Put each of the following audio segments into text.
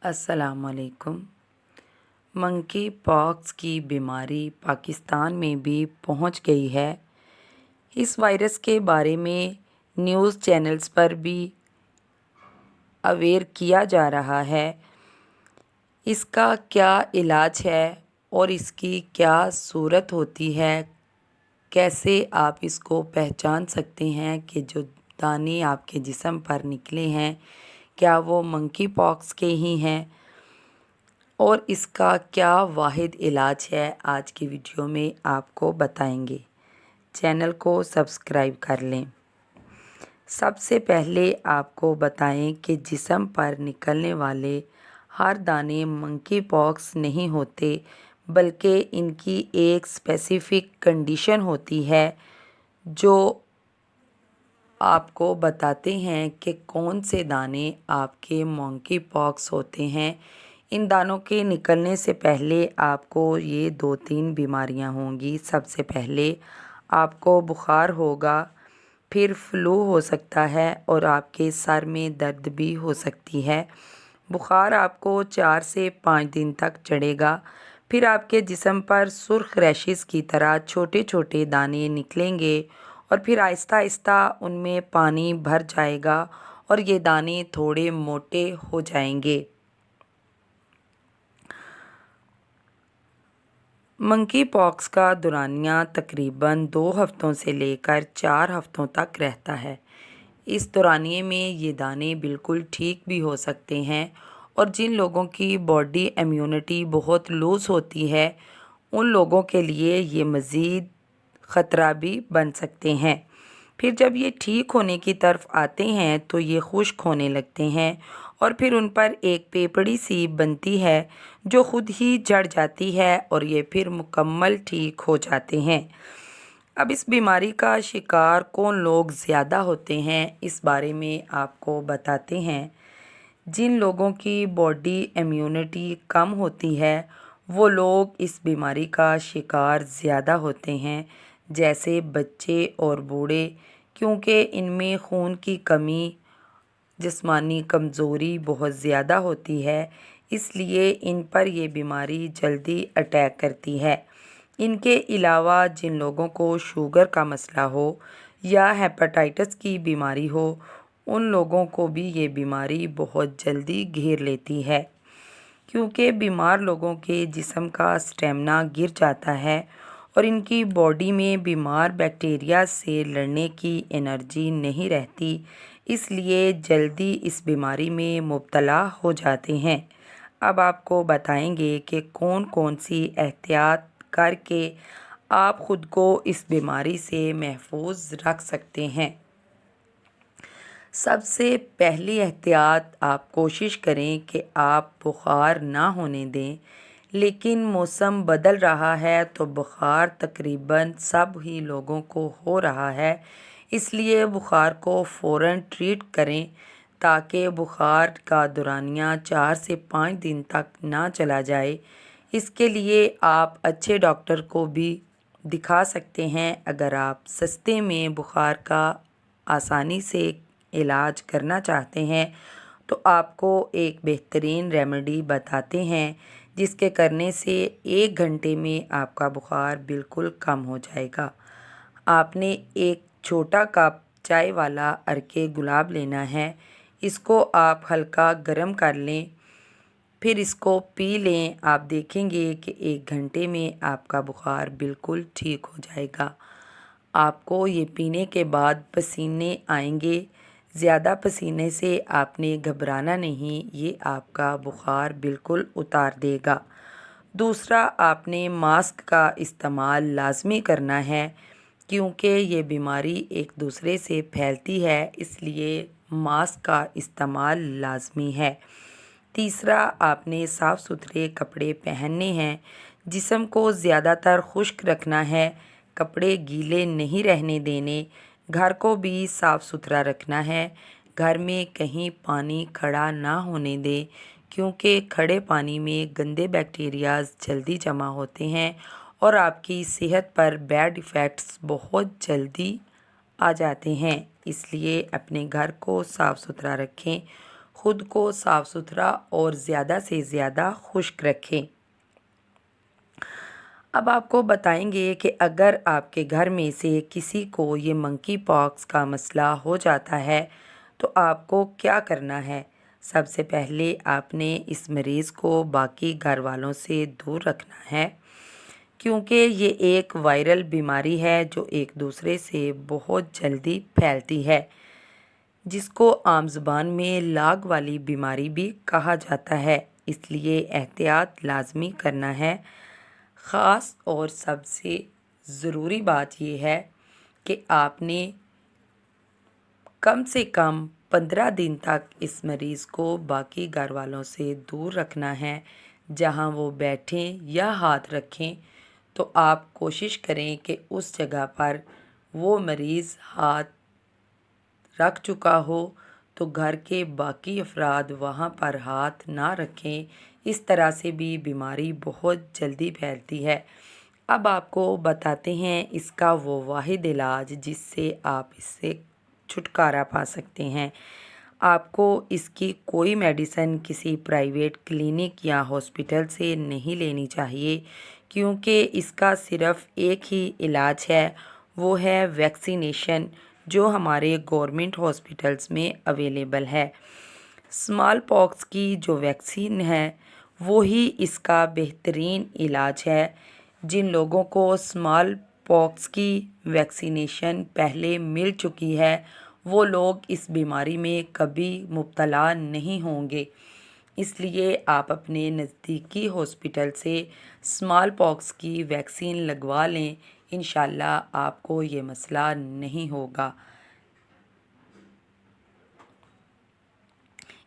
अस्सलाम वालेकुम। Monkey pox की बीमारी पाकिस्तान में भी पहुंच गई है। इस वायरस के बारे में न्यूज़ चैनल्स पर भी अवेयर किया जा रहा है। इसका क्या इलाज है और इसकी क्या सूरत होती है, कैसे आप इसको पहचान सकते हैं कि जो दाने आपके जिस्म पर निकले हैं क्या वो मंकी पॉक्स के ही हैं और इसका क्या वाहिद इलाज है, आज की वीडियो में आपको बताएंगे। चैनल को सब्सक्राइब कर लें। सबसे पहले आपको बताएं कि जिस्म पर निकलने वाले हर दाने मंकी पॉक्स नहीं होते, बल्कि इनकी एक स्पेसिफ़िक कंडीशन होती है जो आपको बताते हैं कि कौन से दाने आपके मंकी पॉक्स होते हैं। इन दानों के निकलने से पहले आपको ये 2-3 बीमारियां होंगी। सबसे पहले आपको बुखार होगा, फिर फ्लू हो सकता है और आपके सर में दर्द भी हो सकती है। बुखार आपको 4 से 5 दिन तक चढ़ेगा। फिर आपके जिस्म पर सुर्ख रैशेस की तरह छोटे छोटे दाने निकलेंगे और फिर आहिस्ता आहिस्ता उनमें पानी भर जाएगा और ये दाने थोड़े मोटे हो जाएंगे। मंकी पॉक्स का दौरानिया तकरीबन 2 हफ्तों से लेकर 4 हफ्तों तक रहता है। इस दौरानिए में ये दाने बिल्कुल ठीक भी हो सकते हैं और जिन लोगों की बॉडी इम्यूनिटी बहुत लूज़ होती है उन लोगों के लिए ये मज़ीद ख़तरा भी बन सकते हैं। फिर जब ये ठीक होने की तरफ आते हैं तो ये खुश्क होने लगते हैं और फिर उन पर एक पेपड़ी सी बनती है जो खुद ही जड़ जाती है और ये फिर मुकम्मल ठीक हो जाते हैं। अब इस बीमारी का शिकार कौन लोग ज़्यादा होते हैं, इस बारे में आपको बताते हैं। जिन लोगों की बॉडी इम्यूनिटी कम होती है वो लोग इस बीमारी का शिकार ज़्यादा होते हैं, जैसे बच्चे और बूढ़े, क्योंकि इनमें खून की कमी, जिस्मानी कमज़ोरी बहुत ज़्यादा होती है, इसलिए इन पर ये बीमारी जल्दी अटैक करती है। इनके अलावा जिन लोगों को शुगर का मसला हो या हेपेटाइटिस की बीमारी हो उन लोगों को भी ये बीमारी बहुत जल्दी घेर लेती है, क्योंकि बीमार लोगों के जिस्म का स्टेमिना गिर जाता है और इनकी बॉडी में बीमार बैक्टीरिया से लड़ने की एनर्जी नहीं रहती, इसलिए जल्दी इस बीमारी में मुब्तला हो जाते हैं। अब आपको बताएंगे कि कौन कौन सी एहतियात करके आप ख़ुद को इस बीमारी से महफूज रख सकते हैं। सबसे पहली एहतियात, आप कोशिश करें कि आप बुखार ना होने दें, लेकिन मौसम बदल रहा है तो बुखार तकरीबन सब ही लोगों को हो रहा है, इसलिए बुखार को फ़ौरन ट्रीट करें ताकि बुखार का दौरानिया 4 से 5 दिन तक ना चला जाए। इसके लिए आप अच्छे डॉक्टर को भी दिखा सकते हैं। अगर आप सस्ते में बुखार का आसानी से इलाज करना चाहते हैं तो आपको एक बेहतरीन रेमेडी बताते हैं जिसके करने से 1 घंटे में आपका बुखार बिल्कुल कम हो जाएगा। आपने एक छोटा कप चाय वाला अरके गुलाब लेना है। इसको आप हल्का गर्म कर लें, फिर इसको पी लें। आप देखेंगे कि 1 घंटे में आपका बुखार बिल्कुल ठीक हो जाएगा। आपको ये पीने के बाद पसीने आएंगे। ज़्यादा पसीने से आपने घबराना नहीं, ये आपका बुखार बिल्कुल उतार देगा। दूसरा, आपने मास्क का इस्तेमाल लाजमी करना है, क्योंकि ये बीमारी एक दूसरे से फैलती है, इसलिए मास्क का इस्तेमाल लाजमी है। तीसरा, आपने साफ़ सुथरे कपड़े पहनने हैं, जिस्म को ज़्यादातर खुश्क रखना है, कपड़े गीले नहीं रहने देने, घर को भी साफ़ सुथरा रखना है। घर में कहीं पानी खड़ा ना होने दें, क्योंकि खड़े पानी में गंदे बैक्टीरियाज जल्दी जमा होते हैं और आपकी सेहत पर बैड इफ़ेक्ट्स बहुत जल्दी आ जाते हैं। इसलिए अपने घर को साफ़ सुथरा रखें, خود کو صاف ستھرا اور زیادہ سے زیادہ خشک رکھیں۔ اب آپ کو بتائیں گے کہ اگر آپ کے گھر میں سے کسی کو یہ منکی پاکس کا مسئلہ ہو جاتا ہے تو آپ کو کیا کرنا ہے۔ سب سے پہلے آپ نے اس مریض کو باقی گھر والوں سے دور رکھنا ہے، کیونکہ یہ ایک وائرل بیماری ہے جو ایک دوسرے سے بہت جلدی پھیلتی ہے، جس کو عام زبان میں لاگ والی بیماری بھی کہا جاتا ہے۔ اس لیے احتیاط لازمی کرنا ہے۔ خاص اور سب سے ضروری بات یہ ہے کہ آپ نے کم سے کم 15 دن تک اس مریض کو باقی گھر والوں سے دور رکھنا ہے۔ جہاں وہ بیٹھیں یا ہاتھ رکھیں تو آپ کوشش کریں کہ اس جگہ پر وہ مریض ہاتھ رکھ چکا ہو تو گھر کے باقی افراد وہاں پر ہاتھ نہ رکھیں۔ اس طرح سے بھی بیماری بہت جلدی پھیلتی ہے۔ اب آپ کو بتاتے ہیں اس کا وہ واحد علاج جس سے آپ اس سے چھٹکارا پا سکتے ہیں۔ آپ کو اس کی کوئی میڈیسن کسی پرائیویٹ کلینک یا ہاسپٹل سے نہیں لینی چاہیے، کیونکہ اس کا صرف ایک ہی علاج ہے، وہ ہے ویکسینیشن، جو ہمارے گورنمنٹ ہاسپٹلس میں اویلیبل ہے۔ اسمال پاکس کی جو ویکسین ہے وہی اس کا بہترین علاج ہے۔ جن لوگوں کو اسمال پاکس کی ویکسینیشن پہلے مل چکی ہے وہ لوگ اس بیماری میں کبھی مبتلا نہیں ہوں گے۔ اس لیے آپ اپنے نزدیکی ہاسپٹل سے اسمال پاکس کی ویکسین لگوا لیں، انشاءاللہ آپ کو یہ مسئلہ نہیں ہوگا۔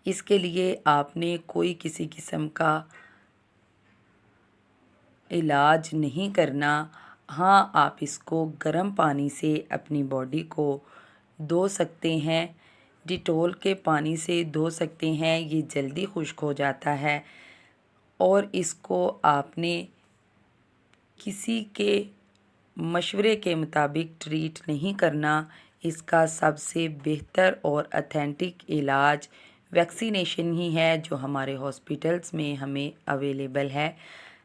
اس کے لیے آپ نے کوئی کسی قسم کا علاج نہیں کرنا۔ ہاں، آپ اس کو گرم پانی سے اپنی باڈی کو دھو سکتے ہیں، ڈیٹول کے پانی سے دھو سکتے ہیں، یہ جلدی خشک ہو جاتا ہے۔ اور اس کو آپ نے کسی کے مشورے کے مطابق ٹریٹ نہیں کرنا۔ اس کا سب سے بہتر اور اتھینٹک علاج ویکسینیشن ہی ہے جو ہمارے ہاسپٹلس میں ہمیں اویلیبل ہے۔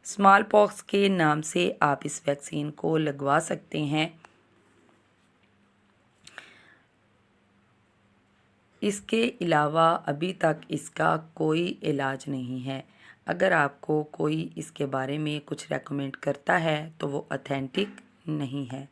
اسمال پاکس کے نام سے آپ اس ویکسین کو لگوا سکتے ہیں۔ اس کے علاوہ ابھی تک اس کا کوئی علاج نہیں ہے۔ اگر آپ کو کوئی اس کے بارے میں کچھ ریکمینڈ کرتا ہے تو وہ اتھینٹک نہیں ہے۔